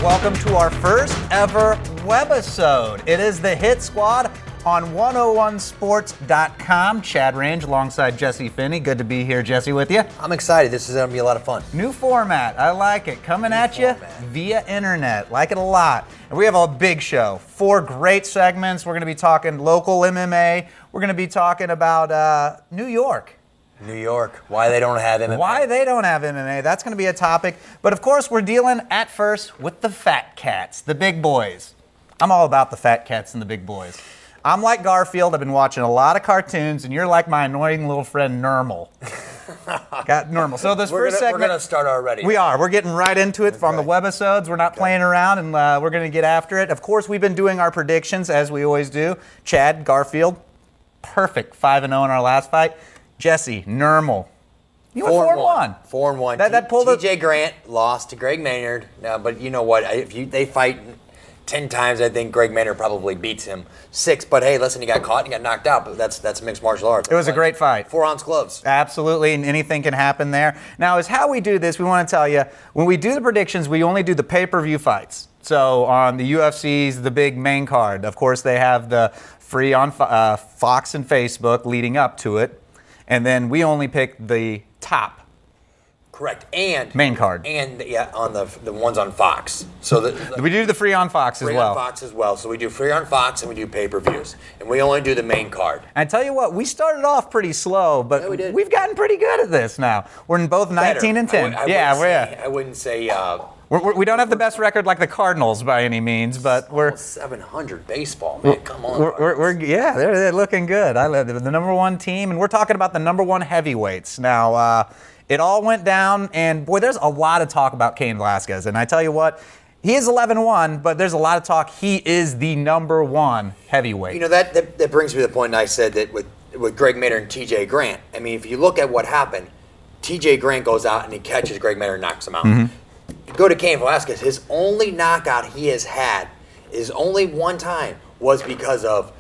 welcome to our first ever webisode. It is the Hit Squad on 101sports.com. Chad Range alongside Jesse Finney. Good to be here, Jesse, with you. I'm excited. This is going to be a lot of fun. New format. I like it. Coming at you via internet. Like it a lot. And we have a big show. 4 great segments. We're going to be talking local MMA. We're going to be talking about New York. New York. Why they don't have MMA. Why they don't have MMA. That's going to be a topic. But of course, we're dealing at first with the fat cats, the big boys. I'm all about the fat cats and the big boys. I'm like Garfield. I've been watching a lot of cartoons, and you're like my annoying little friend Nermal. Got Nermal. So this first segment, we're going to start already. We are. We're getting right into it from the webisodes. We're not playing around, and we're going to get after it. Of course, we've been doing our predictions as we always do. Chad, Garfield, perfect 5-0 in our last fight. Jesse, Nermal. You went 4-1. 4-1. That pulled TJ Grant lost to Greg Maynard. But you know what? If they fight 10 times, I think Greg Maynard probably beats him 6. But hey, listen, he got caught and he got knocked out. But that's mixed martial arts. It was a great fight. 4-ounce gloves. Absolutely, and anything can happen there. Now, is how we do this, we want to tell you, when we do the predictions, we only do the pay-per-view fights. So on the UFC's, the big main card, of course, they have the free on Fox and Facebook leading up to it. And then we only pick the top. Correct. And main card. And on the ones on Fox. So we do the free on Fox as well. Free on Fox as well. So we do free on Fox and we do pay-per-views. And we only do the main card. And I tell you what, we started off pretty slow, but we've gotten pretty good at this now. We're in both 19 and 10. I wouldn't say we don't have the best record like the Cardinals by any means, but we're 700 baseball, man. Come on. They're looking good. I love the number one team, and we're talking about the number one heavyweights. Now, it all went down, and boy, there's a lot of talk about Cain Velasquez. And I tell you what, he is 11-1, but there's a lot of talk. He is the number one heavyweight. You know, that brings me to the point I said that with Greg Maynard and TJ Grant. I mean, if you look at what happened, TJ Grant goes out and he catches Greg Maynard and knocks him out. Mm-hmm. Go to Cain Velasquez. His only knockout he has had is only one time was because of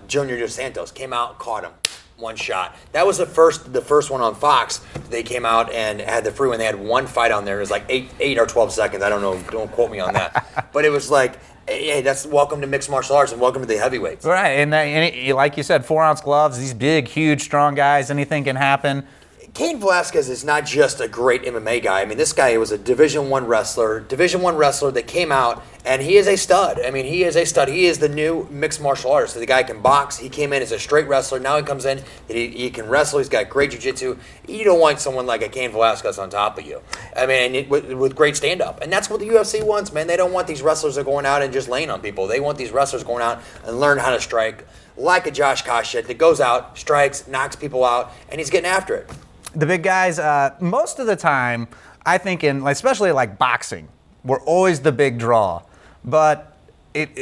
Junior Dos Santos came out, caught him, one shot. That was the first one on Fox. They came out and had the free one. They had one fight on there. It was like 8 or 12 seconds. I don't know. Don't quote me on that. But it was like, hey, that's welcome to mixed martial arts and welcome to the heavyweights. Right, and like you said, 4-ounce gloves. These big, huge, strong guys. Anything can happen. Cain Velasquez is not just a great MMA guy. I mean, this guy was a Division I wrestler that came out, and he is a stud. I mean, he is a stud. He is the new mixed martial artist. So the guy can box. He came in as a straight wrestler. Now he comes in, he can wrestle. He's got great jiu-jitsu. You don't want someone like a Cain Velasquez on top of you. I mean, with great stand-up. And that's what the UFC wants, man. They don't want these wrestlers that are going out and just laying on people. They want these wrestlers going out and learn how to strike, like a Josh Koscheck that goes out, strikes, knocks people out, and he's getting after it. The big guys, most of the time, I think especially like boxing, we're always the big draw. But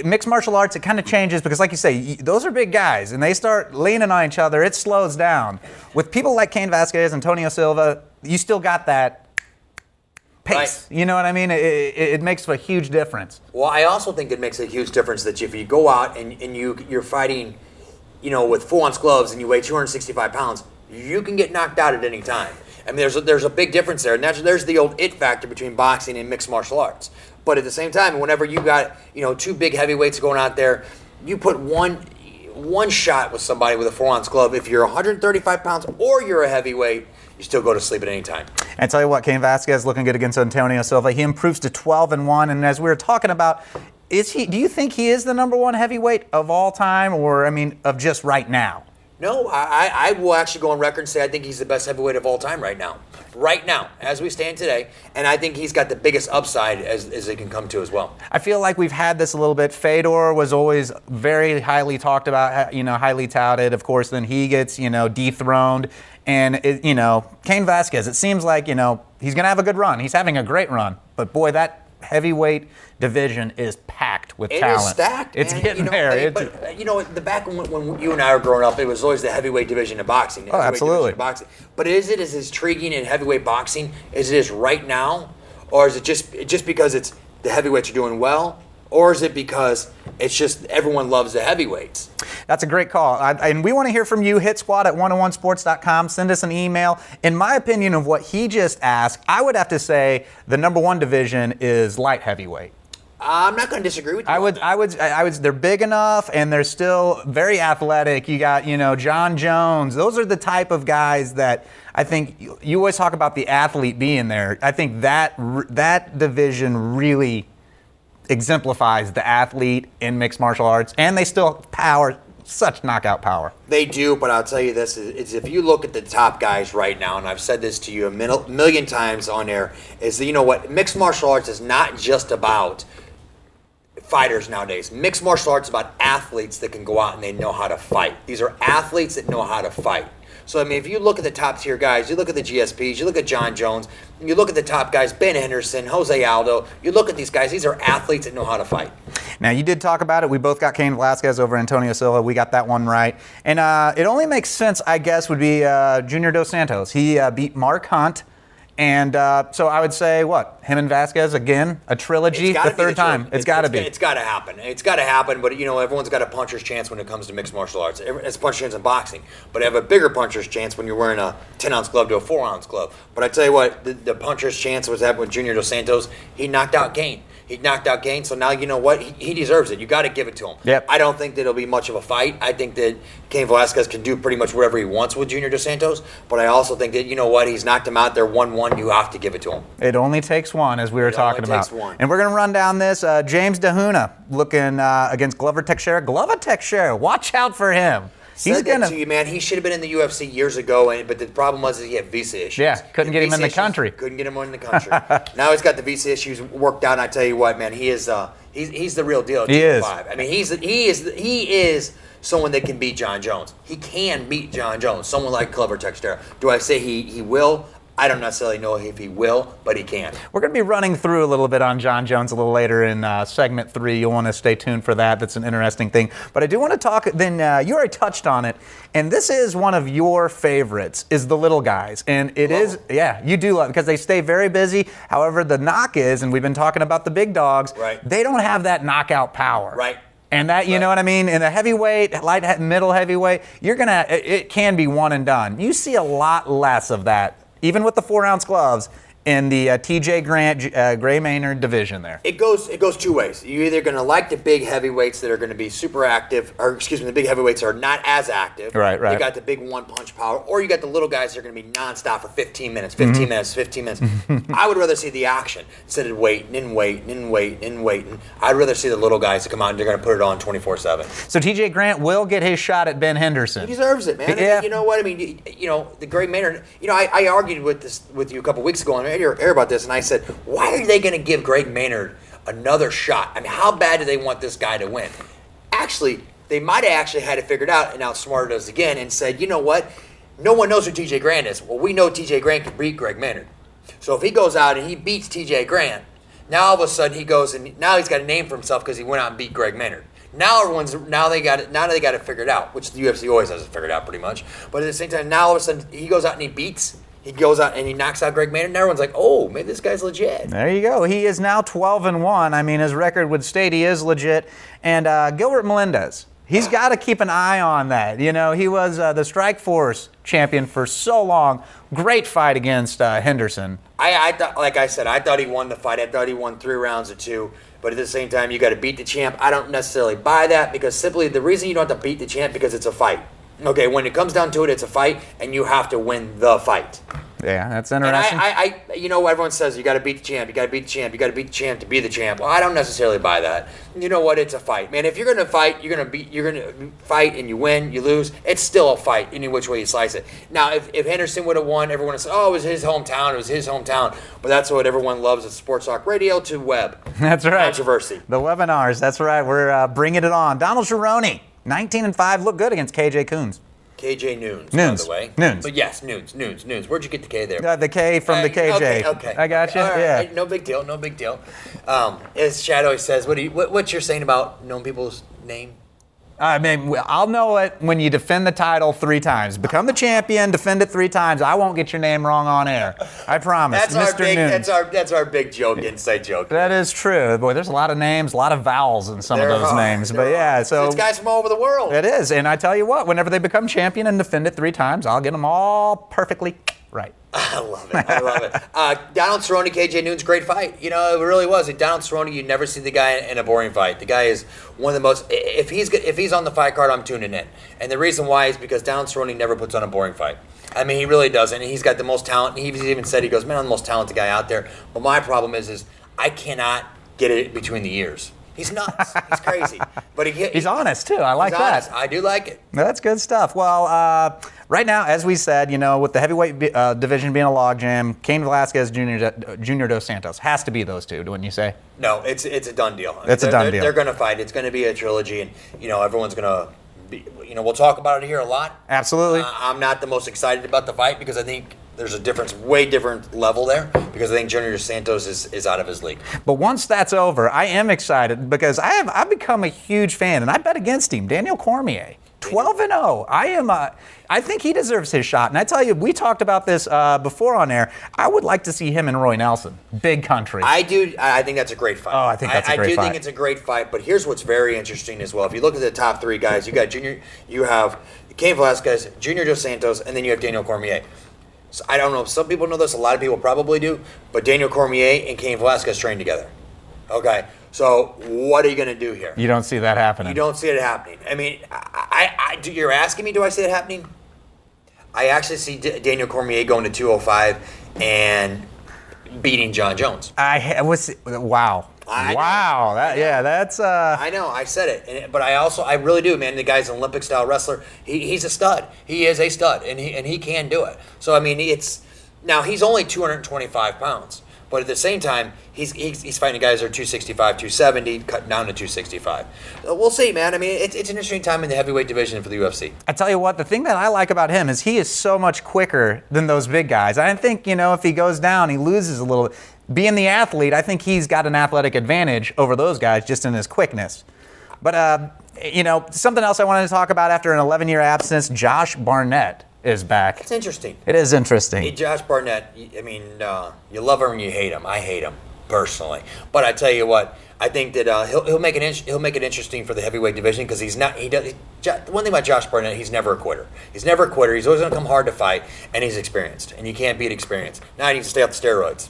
mixed martial arts, it kind of changes because, like you say, those are big guys, and they start leaning on each other. It slows down. With people like Cain Velasquez, Antonio Silva, you still got that pace. Right. You know what I mean? It makes a huge difference. Well, I also think it makes a huge difference that if you go out and you're fighting, with 4-ounce gloves and you weigh 265 pounds, you can get knocked out at any time. I mean, there's a big difference there, and there's the old it factor between boxing and mixed martial arts. But at the same time, whenever you got 2 big heavyweights going out there, you put one shot with somebody with a 4-ounce glove. If you're 135 pounds or you're a heavyweight, you still go to sleep at any time. And I tell you what, Cain Velasquez looking good against Antonio Silva. He improves to 12-1, and as we were talking about, do you think he is the number one heavyweight of all time, or of just right now? No, I will actually go on record and say I think he's the best heavyweight of all time right now. Right now, as we stand today. And I think he's got the biggest upside as it can come to as well. I feel like we've had this a little bit. Fedor was always very highly talked about, highly touted. Of course, then he gets, dethroned. And, Cain Velasquez, it seems like, he's going to have a good run. He's having a great run. But, boy, that heavyweight division is packed with talent. It is stacked. It's getting there. But the back when you and I were growing up, it was always the heavyweight division of boxing. Oh, absolutely. But is it as intriguing in heavyweight boxing as it is right now? Or is it just because it's the heavyweights are doing well? Or is it because it's just everyone loves the heavyweights? That's a great call. And we want to hear from you. Hit Squad at 101sports.com. Send us an email. In my opinion of what he just asked, I would have to say the number one division is light heavyweight. I'm not going to disagree with you. I would. They're big enough, and they're still very athletic. You got, John Jones. Those are the type of guys that I think you always talk about the athlete being there. I think that division really exemplifies the athlete in mixed martial arts, and they still power. Such knockout power. They do, but I'll tell you this: is if you look at the top guys right now, and I've said this to you a million times on air, is that, you know what? Mixed martial arts is not just about fighters nowadays. Mixed martial arts is about athletes that can go out and they know how to fight. These are athletes that know how to fight. So, I mean, if you look at the top tier guys, you look at the GSPs, you look at John Jones, you look at the top guys, Ben Henderson, Jose Aldo, you look at these guys, these are athletes that know how to fight. Now, you did talk about it. We both got Cain Velasquez over Antonio Silva. We got that one right. And it only makes sense, I guess, would be Junior Dos Santos. He beat Mark Hunt. And so I would say, what? Him and Vasquez, again, a trilogy, the third time. It's got to be. It's got to happen. It's got to happen, but, everyone's got a puncher's chance when it comes to mixed martial arts. It's a puncher's chance in boxing, but I have a bigger puncher's chance when you're wearing a 10-ounce glove to a 4-ounce glove. But I tell you what, the puncher's chance was that with Junior Dos Santos. He knocked out Cain. So now you know what? He deserves it. You got to give it to him. Yep. I don't think that it'll be much of a fight. I think that Cain Velasquez can do pretty much whatever he wants with Junior Dos Santos, but I also think that, you know what? He's knocked him out there 1-1. You have to give it to him. It only takes one, as we were talking about. And we're going to run down this. James DeHuna looking against Glover Teixeira. Glover Teixeira, watch out for him. He's gonna to you, man. He should have been in the UFC years ago, but the problem was that he had visa issues. Yeah, couldn't get him in the country. Couldn't get him in the country. Now he's got the visa issues worked out. And I tell you what, man, he is he's the real deal. He is. I mean, he is someone that can beat John Jones. He can beat John Jones. Someone like Glover Teixeira. Do I say he will? I don't necessarily know if he will, but he can. We're going to be running through a little bit on John Jones a little later in segment 3. You'll want to stay tuned for that. That's an interesting thing. But I do want to talk, you already touched on it, and this is one of your favorites, is the little guys. And it is, you do love it, because they stay very busy. However, the knock is, and we've been talking about the big dogs, they don't have that knockout power. Right. And that, you know what I mean? In the heavyweight, middle heavyweight, it can be one and done. You see a lot less of that, even with the 4-ounce gloves, in the TJ Grant, Gray Maynard division there. It goes two ways. You're either going to like the big heavyweights that are going to be super active, or the big heavyweights are not as active. Right. You got the big one-punch power, or you got the little guys that are going to be nonstop for 15 minutes, 15 minutes. I would rather see the action instead of waiting. I'd rather see the little guys that come out and they're going to put it on 24/7. So TJ Grant will get his shot at Ben Henderson. He deserves it, man. Yeah. You know what? I mean, the Gray Maynard, I argued with you a couple weeks ago on air about this, and I said, why are they going to give Greg Maynard another shot? I mean, how bad do they want this guy to win? Actually, they might have actually had it figured out and outsmarted us again and said, you know what? No one knows who TJ Grant is. Well, we know TJ Grant can beat Greg Maynard. So if he goes out and he beats TJ Grant, now all of a sudden he goes and now he's got a name for himself because he went out and beat Greg Maynard. Now they got it figured out, which the UFC always has it figured out pretty much. But at the same time, now all of a sudden he goes out and he goes out and he knocks out Greg Maynard, and everyone's like, oh, maybe this guy's legit. There you go. He is now 12-1. I mean, his record would state he is legit. And Gilbert Melendez, he's got to keep an eye on that. He was the Strikeforce champion for so long. Great fight against Henderson. I thought, like I said, I thought he won the fight. I thought he won 3 rounds to 2. But at the same time, you got to beat the champ. I don't necessarily buy that because simply the reason you don't have to beat the champ because it's a fight. Okay, when it comes down to it, it's a fight, and you have to win the fight. Yeah, that's interesting. And everyone says you got to beat the champ, you got to beat the champ, you got to beat the champ to be the champ. Well, I don't necessarily buy that. You know what? It's a fight, man. If you're gonna fight, you're gonna fight, and you win, you lose. It's still a fight, any which way you slice it. Now, if Henderson would have won, everyone would say, "Oh, it was his hometown." But that's what everyone loves at Sports Talk Radio to web. That's right. Controversy. The webinars. That's right. We're bringing it on. Donald Cerrone, 19-5, looked good against KJ Coons. KJ Noons, by the way. Noons. But yes, Noons. Where'd you get the K there? The K from the KJ. Okay. I got you. Right, yeah. right, no big deal. As Chad always says, what's your saying about knowing people's name? I mean, I'll know it when you defend the title 3 times. Become the champion, defend it 3 times. I won't get your name wrong on air. I promise. Mr. Noons. That's our big joke, inside joke. That is true. Boy, there's a lot of names, a lot of vowels in some of those names. But yeah, so it's guys from all over the world. It is. And I tell you what, whenever they become champion and defend it 3 times, I'll get them all perfectly Right. I love it. I love it. Donald Cerrone, KJ Noon's great fight. You know, it really was. Donald Cerrone, you never see the guy in a boring fight. The guy is one of the most. If he's on the fight card, I'm tuning in. And the reason why is because Donald Cerrone never puts on a boring fight. I mean, he really doesn't. And he's got the most talent. He's even said, he goes, man, I'm the most talented guy out there. But my problem is I cannot get it between the ears. He's nuts. He's crazy. But he's honest, too. I like that. Honest. I do like it. That's good stuff. Well, right now, as we said, you know, with the heavyweight division being a logjam, Cain Velasquez, Junior Dos Santos. Has to be those two, wouldn't you say? No, it's a done deal. It's a done deal. They're going to fight. It's going to be a trilogy, and, you know, everyone's going to be, you know, we'll talk about it here a lot. Absolutely. I'm not the most excited about the fight because I think there's a difference, way different level there, because I think Junior Dos Santos is out of his league. But once that's over, I am excited because I've become a huge fan, and I bet against him, Daniel Cormier. 12-0. I think he deserves his shot. And I tell you, we talked about this before on air. I would like to see him and Roy Nelson. Big country. I do. I think that's a great fight. Oh, I think that's a great fight. I do think it's a great fight. But here's what's very interesting as well. If you look at the top three guys, you have Cain Velasquez, Junior Dos Santos, and then you have Daniel Cormier. So I don't know if some people know this. A lot of people probably do. But Daniel Cormier and Cain Velasquez train together. Okay. So what are you going to do here? You don't see that happening. You don't see it happening. I mean, you're asking me, do I see it happening? I actually see Daniel Cormier going to 205 and beating John Jones. Wow. That's. I know. I said it, but I really do, man. The guy's an Olympic style wrestler. He's a stud. He is a stud, and he can do it. So I mean, now he's only 225 pounds. But at the same time, he's fighting guys that are 265, 270, cut down to 265. We'll see, man. I mean, it's an interesting time in the heavyweight division for the UFC. I tell you what, the thing that I like about him is he is so much quicker than those big guys. I think, you know, if he goes down, he loses a little bit. Being the athlete, I think he's got an athletic advantage over those guys just in his quickness. But, you know, something else I wanted to talk about after an 11-year absence, Josh Barnett is back. It's interesting. It is interesting. Hey, Josh Barnett, I mean, you love him and you hate him. I hate him personally, but I tell you what, I think that he'll make it interesting for the heavyweight division because he's not. One thing about Josh Barnett, he's never a quitter. He's never a quitter. He's always going to come hard to fight, and he's experienced, and you can't beat experience. Now he needs to stay off the steroids.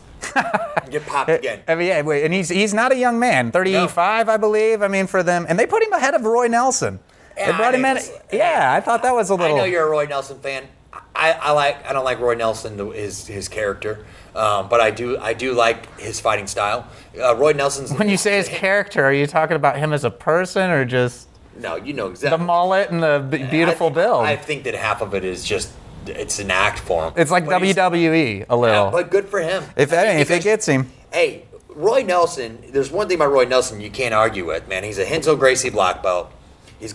Get popped again. I mean, yeah, and he's not a young man, 35, no. I believe. I mean, for them, and they put him ahead of Roy Nelson. Yeah, they brought him in. Yeah, I thought that was a little. I know you're a Roy Nelson fan. I don't like Roy Nelson, his character, but I do like his fighting style. Roy Nelson's. When you say his character, are you talking about him as a person or just? No, you know exactly. The mullet and the beautiful build. I think that half of it is just. It's an act for him. It's like WWE a little. Yeah, but good for him. If it gets him. Hey, Roy Nelson. There's one thing about Roy Nelson you can't argue with, man. He's a Renzo Gracie black belt. He's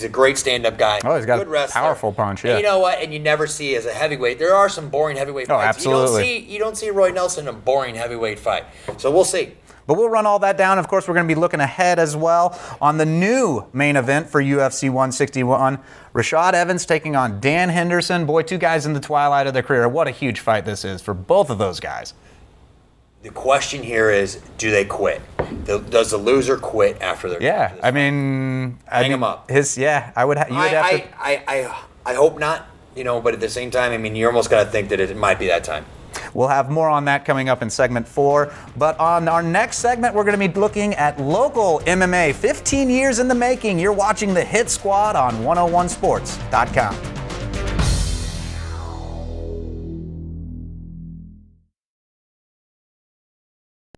a great stand-up guy. Oh, he's got good wrestler. Powerful punch. Yeah. And you know what? And you never see as a heavyweight. There are some boring heavyweight fights. Oh, absolutely. You don't see Roy Nelson in a boring heavyweight fight. So we'll see. But we'll run all that down. Of course, we're going to be looking ahead as well on the new main event for UFC 161. Rashad Evans taking on Dan Henderson. Boy, two guys in the twilight of their career. What a huge fight this is for both of those guys. The question here is, do they quit? Does the loser quit after their? Yeah, I mean, hang him up. I would. I hope not. You know, but at the same time, I mean, you almost got to think that it might be that time. We'll have more on that coming up in segment 4. But on our next segment, we're going to be looking at local MMA. 15 years in the making. You're watching the Hit Squad on 101sports.com.